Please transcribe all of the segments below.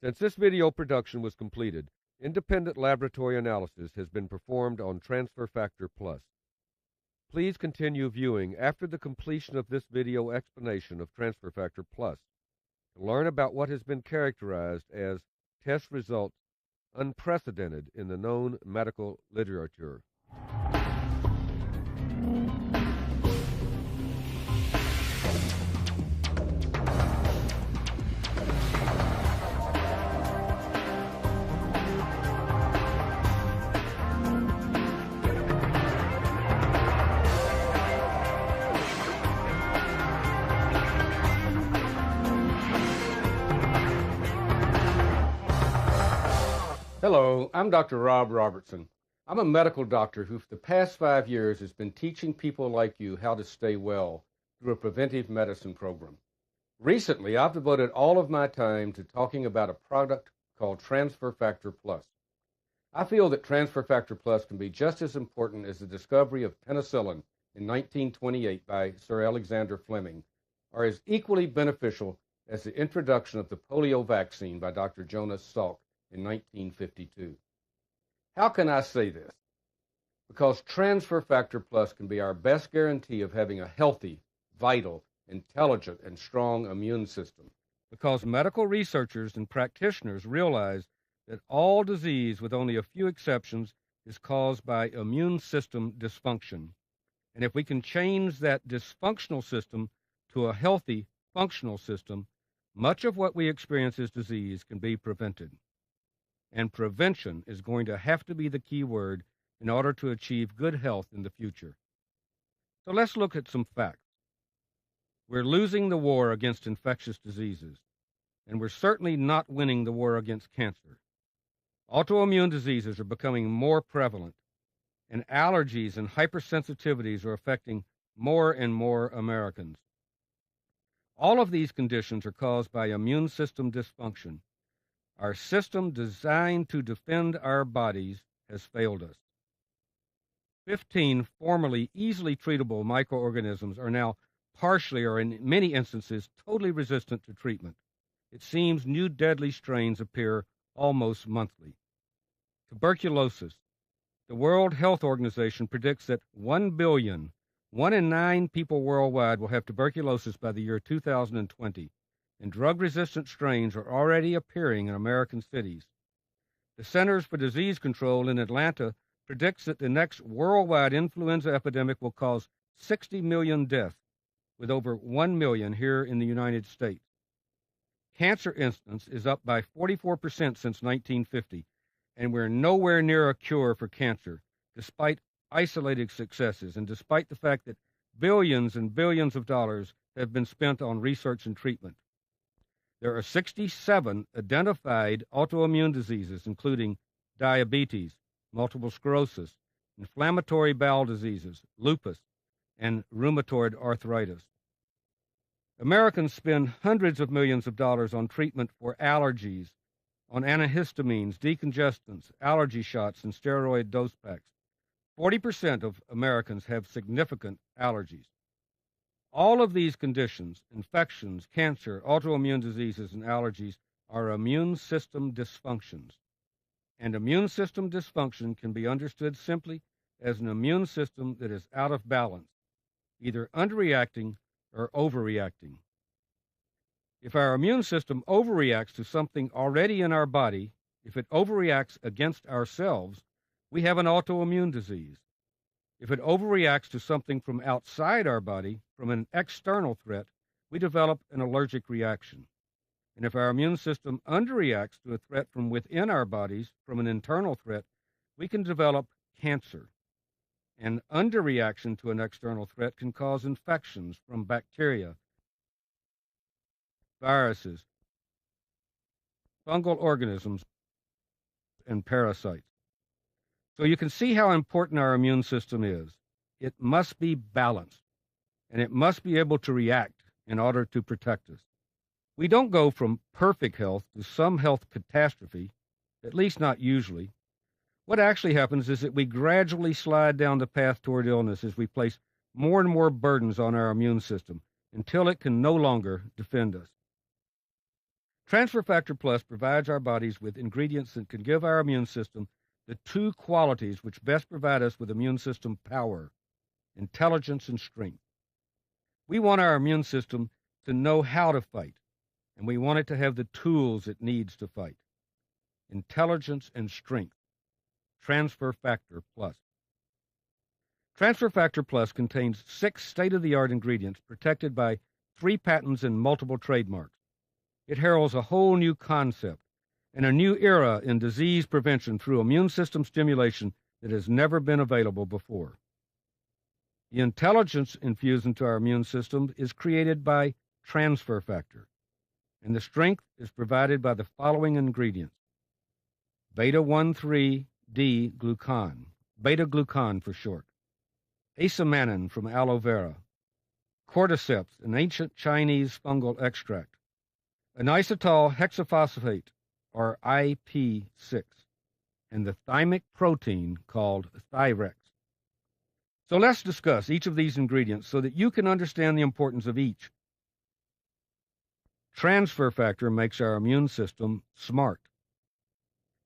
Since this video production was completed, independent laboratory analysis has been performed on Transfer Factor Plus. Please continue viewing after the completion of this video explanation of Transfer Factor Plus to learn about what has been characterized as test results unprecedented in the known medical literature. Hello, I'm Dr. Rob Robertson. I'm a medical doctor who for the past 5 years has been teaching people like you how to stay well through a preventive medicine program. Recently, I've devoted all of my time to talking about a product called Transfer Factor Plus. I feel that Transfer Factor Plus can be just as important as the discovery of penicillin in 1928 by Sir Alexander Fleming, or as equally beneficial as the introduction of the polio vaccine by Dr. Jonas Salk in 1952. How can I say this? Because Transfer Factor Plus can be our best guarantee of having a healthy, vital, intelligent, and strong immune system. Because medical researchers and practitioners realize that all disease, with only a few exceptions, is caused by immune system dysfunction. And if we can change that dysfunctional system to a healthy, functional system, much of what we experience as disease can be prevented. And prevention is going to have to be the key word in order to achieve good health in the future. So let's look at some facts. We're losing the war against infectious diseases, and we're certainly not winning the war against cancer. Autoimmune diseases are becoming more prevalent, and allergies and hypersensitivities are affecting more and more Americans. All of these conditions are caused by immune system dysfunction. Our system designed to defend our bodies has failed us. 15 formerly easily treatable microorganisms are now partially or in many instances totally resistant to treatment. It seems new deadly strains appear almost monthly. Tuberculosis. The World Health Organization predicts that 1 billion, 1 in 9 people worldwide will have tuberculosis by the year 2020. And drug-resistant strains are already appearing in American cities. The Centers for Disease Control in Atlanta predicts that the next worldwide influenza epidemic will cause 60 million deaths, with over 1 million here in the United States. Cancer incidence is up by 44% since 1950, and we're nowhere near a cure for cancer, despite isolated successes and despite the fact that billions and billions of dollars have been spent on research and treatment. There are 67 identified autoimmune diseases, including diabetes, multiple sclerosis, inflammatory bowel diseases, lupus, and rheumatoid arthritis. Americans spend hundreds of millions of dollars on treatment for allergies, on antihistamines, decongestants, allergy shots, and steroid dose packs. 40% of Americans have significant allergies. All of these conditions, infections, cancer, autoimmune diseases, and allergies, are immune system dysfunctions. And immune system dysfunction can be understood simply as an immune system that is out of balance, either underreacting or overreacting. If our immune system overreacts to something already in our body, if it overreacts against ourselves, we have an autoimmune disease. If it overreacts to something from outside our body, from an external threat, we develop an allergic reaction. And if our immune system underreacts to a threat from within our bodies, from an internal threat, we can develop cancer. An underreaction to an external threat can cause infections from bacteria, viruses, fungal organisms, and parasites. So you can see how important our immune system is. It must be balanced, and it must be able to react in order to protect us. We don't go from perfect health to some health catastrophe, at least not usually. What actually happens is that we gradually slide down the path toward illness as we place more and more burdens on our immune system until it can no longer defend us. Transfer Factor Plus provides our bodies with ingredients that can give our immune system the two qualities which best provide us with immune system power: intelligence and strength. We want our immune system to know how to fight, and we want it to have the tools it needs to fight. Intelligence and strength. Transfer Factor Plus. Transfer Factor Plus contains 6 state-of-the-art ingredients protected by 3 patents and multiple trademarks. It heralds a whole new concept and a new era in disease prevention through immune system stimulation that has never been available before. The intelligence infused into our immune system is created by transfer factor, and the strength is provided by the following ingredients: beta-1,3-D-glucan, beta-glucan for short, asamannan from aloe vera, cordyceps, an ancient Chinese fungal extract, inositol hexaphosphate, or IP6, and the thymic protein called Thyrex. So let's discuss each of these ingredients so that you can understand the importance of each. Transfer factor makes our immune system smart.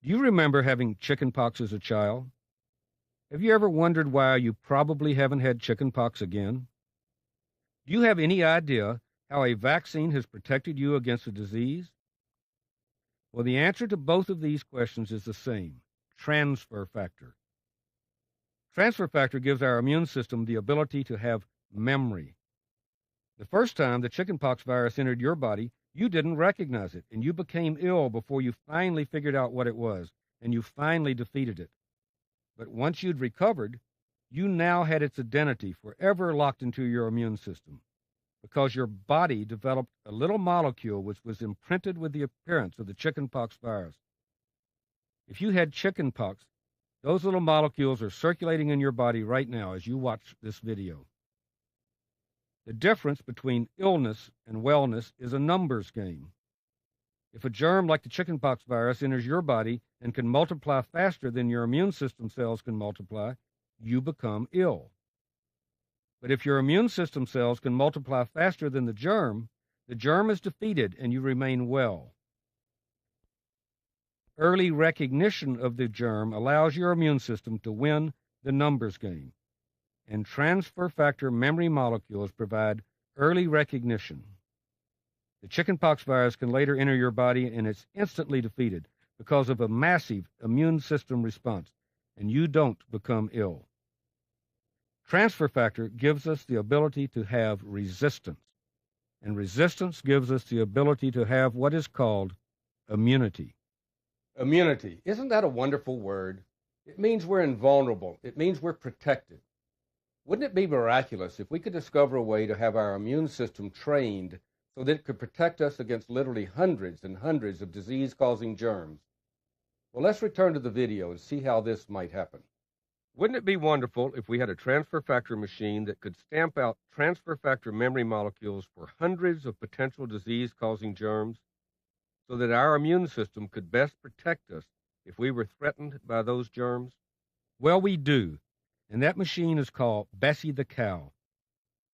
Do you remember having chickenpox as a child? Have you ever wondered why you probably haven't had chickenpox again? Do you have any idea how a vaccine has protected you against a disease? Well, the answer to both of these questions is the same: transfer factor. Transfer factor gives our immune system the ability to have memory. The first time the chickenpox virus entered your body, you didn't recognize it, and you became ill before you finally figured out what it was, and you finally defeated it. But once you'd recovered, you now had its identity forever locked into your immune system, because your body developed a little molecule which was imprinted with the appearance of the chickenpox virus. If you had chickenpox, those little molecules are circulating in your body right now as you watch this video. The difference between illness and wellness is a numbers game. If a germ like the chickenpox virus enters your body and can multiply faster than your immune system cells can multiply, you become ill. But if your immune system cells can multiply faster than the germ is defeated and you remain well. Early recognition of the germ allows your immune system to win the numbers game, and transfer factor memory molecules provide early recognition. The chickenpox virus can later enter your body and it's instantly defeated because of a massive immune system response, and you don't become ill. Transfer factor gives us the ability to have resistance, and resistance gives us the ability to have what is called immunity. Immunity. Isn't that a wonderful word? It means we're invulnerable. It means we're protected. Wouldn't it be miraculous if we could discover a way to have our immune system trained so that it could protect us against literally hundreds and hundreds of disease-causing germs? Well, let's return to the video and see how this might happen. Wouldn't it be wonderful if we had a transfer factor machine that could stamp out transfer factor memory molecules for hundreds of potential disease-causing germs, so that our immune system could best protect us if we were threatened by those germs? Well, we do, and that machine is called Bessie the cow.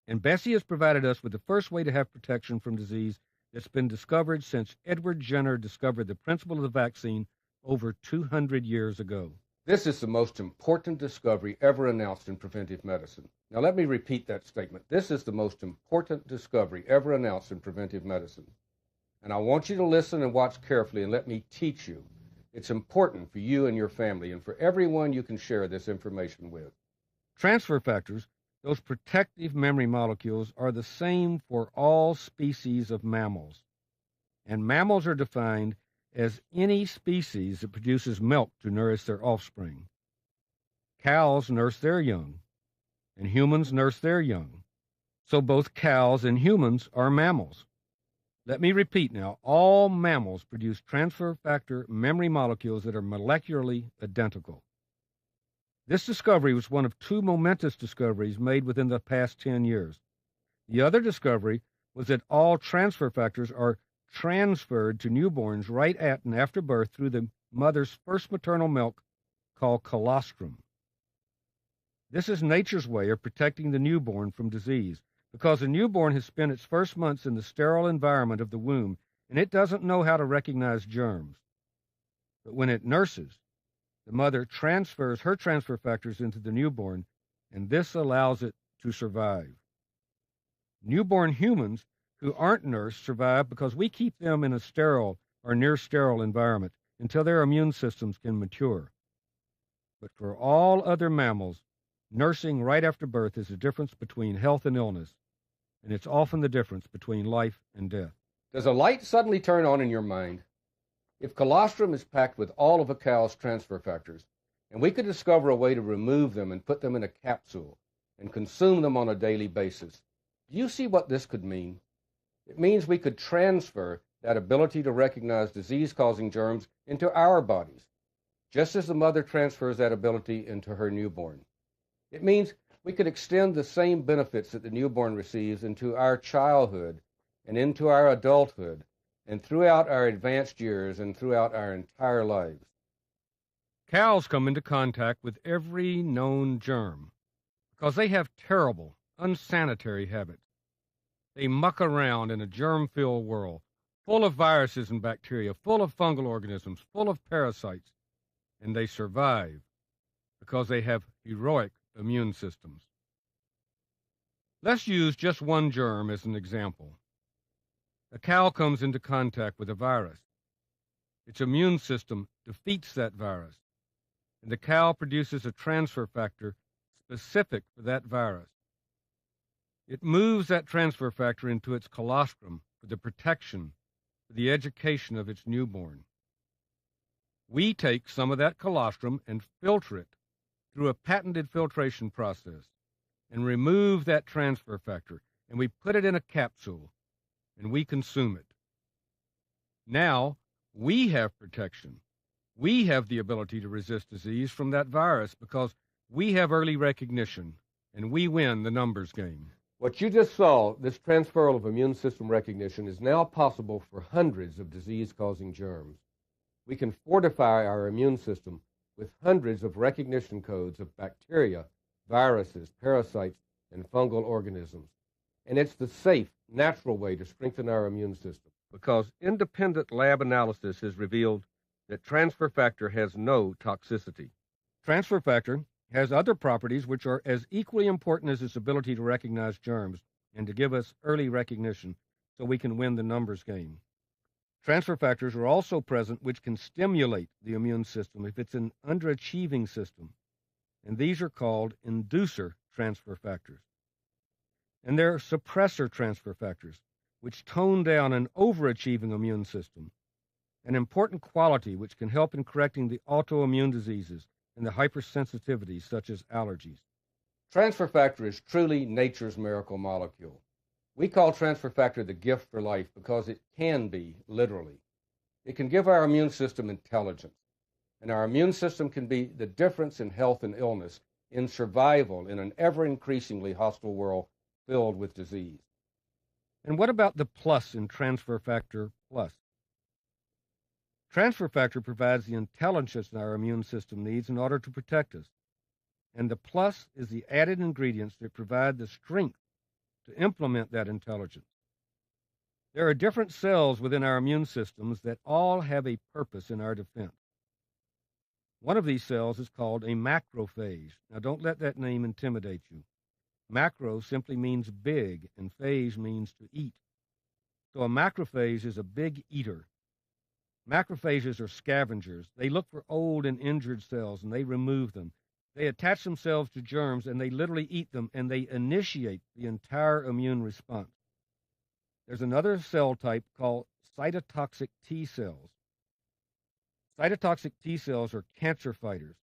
And Bessie has provided us with the first way to have protection from disease that's been discovered since Edward Jenner discovered the principle of the vaccine over 200 years ago. This is the most important discovery ever announced in preventive medicine. Now, let me repeat that statement. This is the most important discovery ever announced in preventive medicine. And I want you to listen and watch carefully and let me teach you. It's important for you and your family and for everyone you can share this information with. Transfer factors, those protective memory molecules, are the same for all species of mammals. And mammals are defined as any species that produces milk to nourish their offspring. Cows nurse their young, and humans nurse their young. So both cows and humans are mammals. Let me repeat now, all mammals produce transfer factor memory molecules that are molecularly identical. This discovery was one of 2 momentous discoveries made within the past 10 years. The other discovery was that all transfer factors are transferred to newborns right at and after birth through the mother's first maternal milk, called colostrum. This is nature's way of protecting the newborn from disease, because the newborn has spent its first months in the sterile environment of the womb, and it doesn't know how to recognize germs. But when it nurses, the mother transfers her transfer factors into the newborn, and this allows it to survive. Newborn humans who aren't nursed survive because we keep them in a sterile or near sterile environment until their immune systems can mature. But for all other mammals, nursing right after birth is the difference between health and illness, and it's often the difference between life and death. Does a light suddenly turn on in your mind? If colostrum is packed with all of a cow's transfer factors, and we could discover a way to remove them and put them in a capsule and consume them on a daily basis, do you see what this could mean? It means we could transfer that ability to recognize disease-causing germs into our bodies, just as the mother transfers that ability into her newborn. It means we could extend the same benefits that the newborn receives into our childhood and into our adulthood and throughout our advanced years and throughout our entire lives. Cows come into contact with every known germ because they have terrible, unsanitary habits. They muck around in a germ-filled world, full of viruses and bacteria, full of fungal organisms, full of parasites, and they survive because they have heroic immune systems. Let's use just one germ as an example. A cow comes into contact with a virus. Its immune system defeats that virus, and the cow produces a transfer factor specific for that virus. It moves that transfer factor into its colostrum for the protection, for the education of its newborn. We take some of that colostrum and filter it through a patented filtration process and remove that transfer factor, and we put it in a capsule, and we consume it. Now, we have protection. We have the ability to resist disease from that virus because we have early recognition, and we win the numbers game. What you just saw, this transfer of immune system recognition, is now possible for hundreds of disease-causing germs. We can fortify our immune system with hundreds of recognition codes of bacteria, viruses, parasites, and fungal organisms. And it's the safe, natural way to strengthen our immune system. Because independent lab analysis has revealed that transfer factor has no toxicity. Transfer factor has other properties which are as equally important as its ability to recognize germs and to give us early recognition so we can win the numbers game. Transfer factors are also present which can stimulate the immune system if it's an underachieving system, and these are called inducer transfer factors. And there are suppressor transfer factors, which tone down an overachieving immune system, an important quality which can help in correcting the autoimmune diseases and the hypersensitivities such as allergies. Transfer factor is truly nature's miracle molecule. We call transfer factor the gift for life because it can be, literally. It can give our immune system intelligence, and our immune system can be the difference in health and illness, in survival in an ever-increasingly hostile world filled with disease. And what about the plus in transfer factor plus? Transfer factor provides the intelligence our immune system needs in order to protect us. And the plus is the added ingredients that provide the strength to implement that intelligence. There are different cells within our immune systems that all have a purpose in our defense. One of these cells is called a macrophage. Now, don't let that name intimidate you. Macro simply means big, and phage means to eat. So a macrophage is a big eater. Macrophages are scavengers. They look for old and injured cells, and they remove them. They attach themselves to germs, and they literally eat them, and they initiate the entire immune response. There's another cell type called cytotoxic T cells. Cytotoxic T cells are cancer fighters.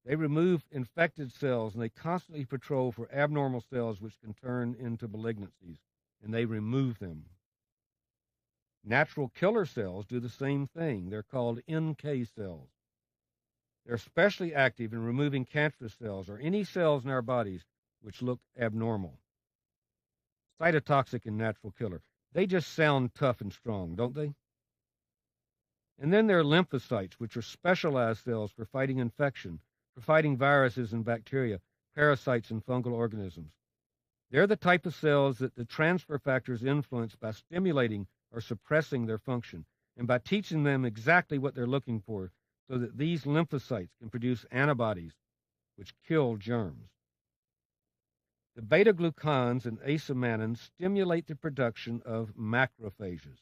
They remove infected cells, and they constantly patrol for abnormal cells which can turn into malignancies, and they remove them. Natural killer cells do the same thing. They're called NK cells. They're especially active in removing cancerous cells or any cells in our bodies which look abnormal. Cytotoxic and natural killer. They just sound tough and strong, don't they? And then there are lymphocytes, which are specialized cells for fighting infection, for fighting viruses and bacteria, parasites and fungal organisms. They're the type of cells that the transfer factors influence by stimulating are suppressing their function, and by teaching them exactly what they're looking for so that these lymphocytes can produce antibodies which kill germs. The beta-glucans and acemannins stimulate the production of macrophages.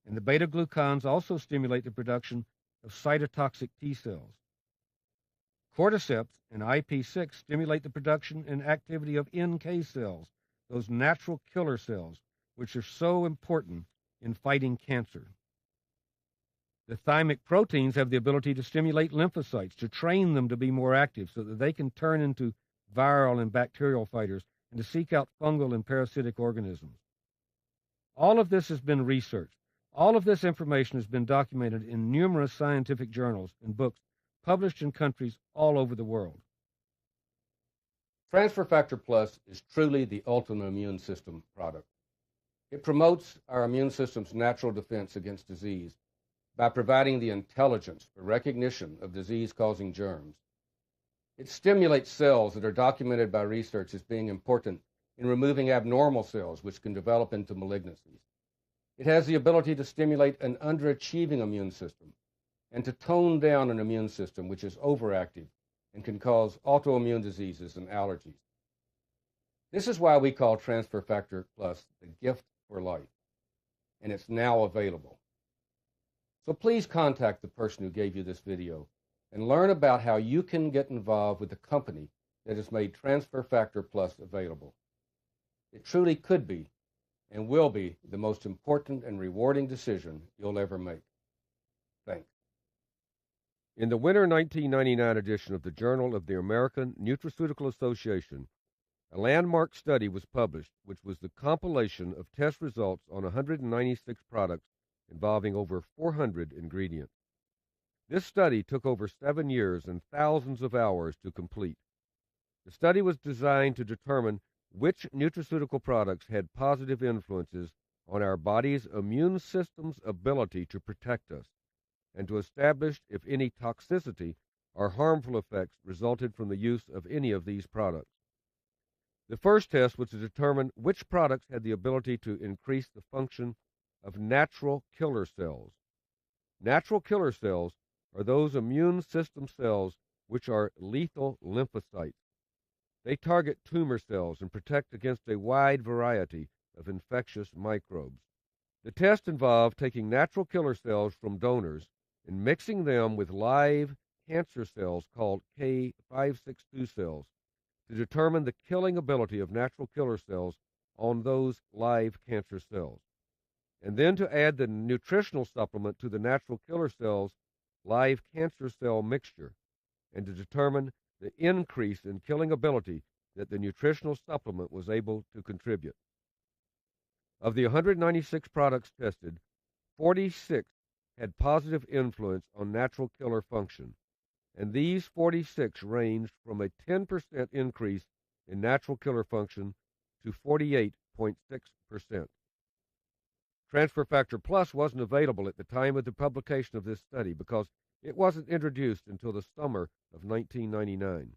And the beta-glucans also stimulate the production of cytotoxic T cells. Cordyceps and IP6 stimulate the production and activity of NK cells, those natural killer cells, which are so important in fighting cancer. The thymic proteins have the ability to stimulate lymphocytes, to train them to be more active so that they can turn into viral and bacterial fighters and to seek out fungal and parasitic organisms. All of this has been researched. All of this information has been documented in numerous scientific journals and books published in countries all over the world. Transfer Factor Plus is truly the ultimate immune system product. It promotes our immune system's natural defense against disease by providing the intelligence for recognition of disease-causing germs. It stimulates cells that are documented by research as being important in removing abnormal cells which can develop into malignancies. It has the ability to stimulate an underachieving immune system and to tone down an immune system which is overactive and can cause autoimmune diseases and allergies. This is why we call Transfer Factor Plus the gift for life, and it's now available. So please contact the person who gave you this video and learn about how you can get involved with the company that has made Transfer Factor Plus available. It truly could be and will be the most important and rewarding decision you'll ever make. Thanks. In the winter 1999 edition of the Journal of the American Nutraceutical Association, a landmark study was published, which was the compilation of test results on 196 products involving over 400 ingredients. This study took over 7 years and thousands of hours to complete. The study was designed to determine which nutraceutical products had positive influences on our body's immune system's ability to protect us, and to establish if any toxicity or harmful effects resulted from the use of any of these products. The first test was to determine which products had the ability to increase the function of natural killer cells. Natural killer cells are those immune system cells which are lethal lymphocytes. They target tumor cells and protect against a wide variety of infectious microbes. The test involved taking natural killer cells from donors and mixing them with live cancer cells called K562 cells to determine the killing ability of natural killer cells on those live cancer cells, and then to add the nutritional supplement to the natural killer cells live cancer cell mixture, and to determine the increase in killing ability that the nutritional supplement was able to contribute. Of the 196 products tested, 46 had positive influence on natural killer function, and these 46 ranged from a 10% increase in natural killer function to 48.6%. Transfer Factor Plus wasn't available at the time of the publication of this study because it wasn't introduced until the summer of 1999.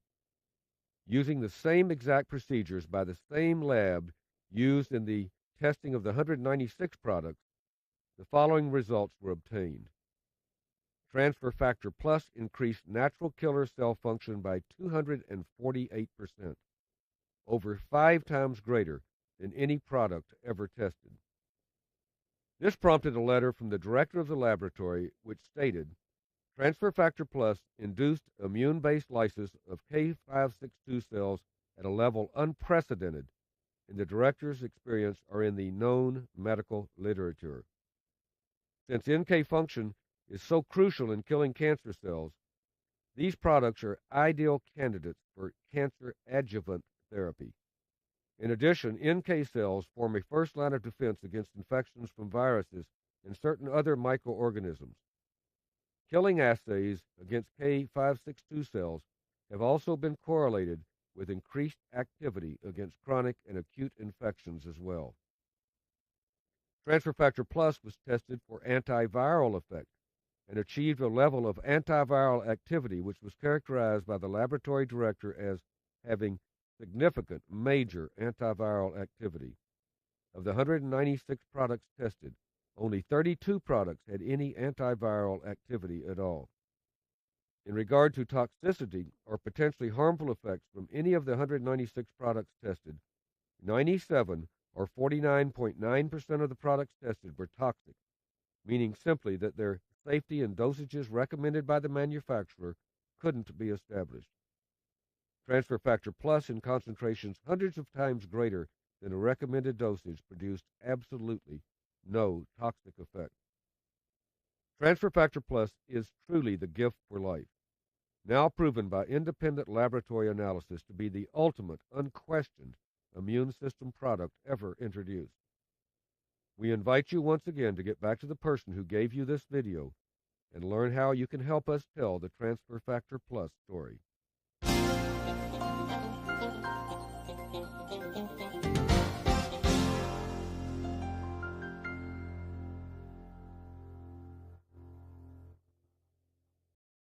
Using the same exact procedures by the same lab used in the testing of the 196 products, the following results were obtained. Transfer Factor Plus increased natural killer cell function by 248%, over 5 times greater than any product ever tested. This prompted a letter from the director of the laboratory which stated, Transfer Factor Plus induced immune-based lysis of K562 cells at a level unprecedented in the director's experience or in the known medical literature. Since NK function is so crucial in killing cancer cells, these products are ideal candidates for cancer adjuvant therapy. In addition, NK cells form a first line of defense against infections from viruses and certain other microorganisms. Killing assays against K562 cells have also been correlated with increased activity against chronic and acute infections as well. Transfer Factor Plus was tested for antiviral effect and achieved a level of antiviral activity which was characterized by the laboratory director as having significant major antiviral activity. Of the 196 products tested, only 32 products had any antiviral activity at all. In regard to toxicity or potentially harmful effects from any of the 196 products tested, 97 or 49.9% of the products tested were toxic, meaning simply that their safety and dosages recommended by the manufacturer couldn't be established. Transfer factor plus in concentrations hundreds of times greater than a recommended dosage produced absolutely no toxic effect. Transfer factor plus is truly the gift for life, now proven by independent laboratory analysis to be the ultimate, unquestioned immune system product ever introduced. We invite you once again to get back to the person who gave you this video and learn how you can help us tell the Transfer Factor Plus story.